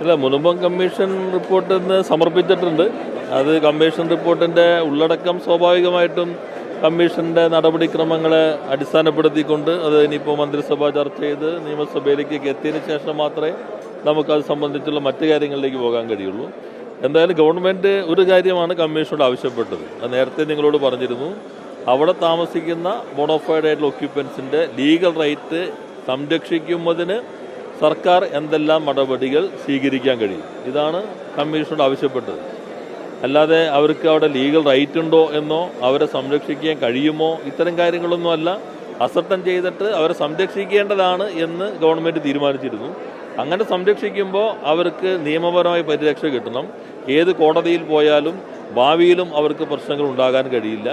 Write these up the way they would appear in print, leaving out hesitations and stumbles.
ഇല്ല, Munambam commission report ഇന്ന് സമർപ്പിച്ചിട്ടുണ്ട്. അത് കമ്മീഷൻ റിപ്പോർട്ടിൻ്റെ ഉള്ളടക്കം സ്വാഭാവികമായിട്ടും കമ്മീഷൻ്റെ നടപടിക്രമങ്ങളെ അടിസ്ഥാനപ്പെടുത്തിക്കൊണ്ട് അത് ഇനിയിപ്പോൾ മന്ത്രിസഭ ചർച്ച ചെയ്ത് നിയമസഭയിലേക്ക് എത്തിയതിന് ശേഷം മാത്രമേ നമുക്കത് സംബന്ധിച്ചുള്ള മറ്റു കാര്യങ്ങളിലേക്ക് പോകാൻ കഴിയുള്ളൂ. എന്തായാലും ഗവൺമെൻറ് ഒരു കാര്യമാണ് കമ്മീഷനോട് ആവശ്യപ്പെട്ടത്. അത് നേരത്തെ നിങ്ങളോട് പറഞ്ഞിരുന്നു. അവിടെ താമസിക്കുന്ന ബോണോഫൈഡ് ആയിട്ടുള്ള ഒക്യുപ്പൻസിൻ്റെ ലീഗൽ റൈറ്റ് സംരക്ഷിക്കുന്നതിന് സർക്കാർ എന്തെല്ലാം നടപടികൾ സ്വീകരിക്കാൻ കഴിയും, ഇതാണ് കമ്മീഷനോട് ആവശ്യപ്പെട്ടത്. അല്ലാതെ അവർക്ക് അവിടെ ലീഗൽ റൈറ്റ് ഉണ്ടോ എന്നോ അവരെ സംരക്ഷിക്കാൻ കഴിയുമോ ഇത്തരം കാര്യങ്ങളൊന്നും അല്ല. അസർട്ടൻ ചെയ്തിട്ട് അവരെ സംരക്ഷിക്കേണ്ടതാണ് എന്ന് ഗവൺമെൻറ് തീരുമാനിച്ചിരുന്നു. അങ്ങനെ സംരക്ഷിക്കുമ്പോൾ അവർക്ക് നിയമപരമായ പരിരക്ഷ കിട്ടണം. ഏത് കോടതിയിൽ പോയാലും ഭാവിയിലും അവർക്ക് പ്രശ്നങ്ങൾ ഉണ്ടാകാൻ കഴിയില്ല.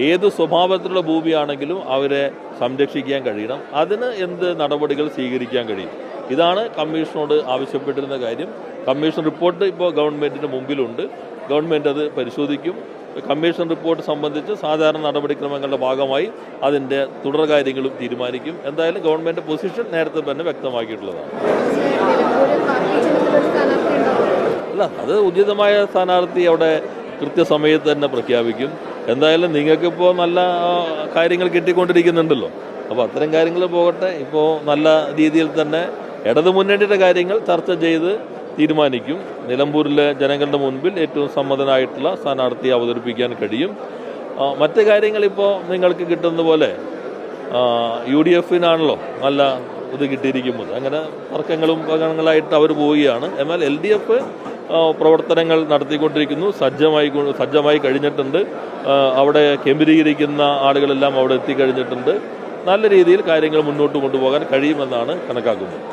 ഏത് സ്വഭാവത്തിലുള്ള ഭൂമിയാണെങ്കിലും അവരെ സംരക്ഷിക്കാൻ കഴിയണം. അതിന് എന്ത് നടപടികൾ സ്വീകരിക്കാൻ കഴിയും, ഇതാണ് കമ്മീഷനോട് ആവശ്യപ്പെട്ടിരുന്ന കാര്യം. കമ്മീഷൻ റിപ്പോർട്ട് ഇപ്പോൾ ഗവൺമെൻറ്റിന് മുമ്പിലുണ്ട്. ഗവൺമെൻറ് അത് പരിശോധിക്കും. കമ്മീഷൻ റിപ്പോർട്ട് സംബന്ധിച്ച് സാധാരണ നടപടിക്രമങ്ങളുടെ ഭാഗമായി അതിൻ്റെ തുടർ കാര്യങ്ങളും തീരുമാനിക്കും. എന്തായാലും ഗവൺമെൻറ് പൊസിഷൻ നേരത്തെ തന്നെ വ്യക്തമാക്കിയിട്ടുള്ളതാണ്. അല്ല, അത് ഉചിതമായ സ്ഥാനാർത്ഥി അവിടെ കൃത്യസമയത്ത് തന്നെ പ്രഖ്യാപിക്കും. എന്തായാലും നിങ്ങൾക്കിപ്പോൾ നല്ല കാര്യങ്ങൾ കിട്ടിക്കൊണ്ടിരിക്കുന്നുണ്ടല്ലോ, അപ്പോൾ അത്തരം കാര്യങ്ങൾ പോകട്ടെ. ഇപ്പോൾ നല്ല രീതിയിൽ തന്നെ ഇടതു മുന്നണിയുടെ കാര്യങ്ങൾ ചർച്ച ചെയ്ത് തീരുമാനിക്കും. നിലമ്പൂരിലെ ജനങ്ങളുടെ മുൻപിൽ ഏറ്റവും സമ്മതനായിട്ടുള്ള സ്ഥാനാർത്ഥിയെ അവതരിപ്പിക്കാൻ കഴിയും. മറ്റ് കാര്യങ്ങളിപ്പോൾ നിങ്ങൾക്ക് കിട്ടുന്ന പോലെ UDF-നാണല്ലോ നല്ല ഇത് കിട്ടിയിരിക്കുന്നത്. അങ്ങനെ തർക്കങ്ങളും പകങ്ങളായിട്ട് അവർ പോവുകയാണ്. എന്നാൽ LDF പ്രവർത്തനങ്ങൾ നടത്തിക്കൊണ്ടിരിക്കുന്നു. സജ്ജമായി കഴിഞ്ഞിട്ടുണ്ട്. അവിടെ കേന്ദ്രീകരിക്കുന്ന ആളുകളെല്ലാം അവിടെ എത്തിക്കഴിഞ്ഞിട്ടുണ്ട്. നല്ല രീതിയിൽ കാര്യങ്ങൾ മുന്നോട്ട് കൊണ്ടുപോകാൻ കഴിയുമെന്നാണ് കണക്കാക്കുന്നത്.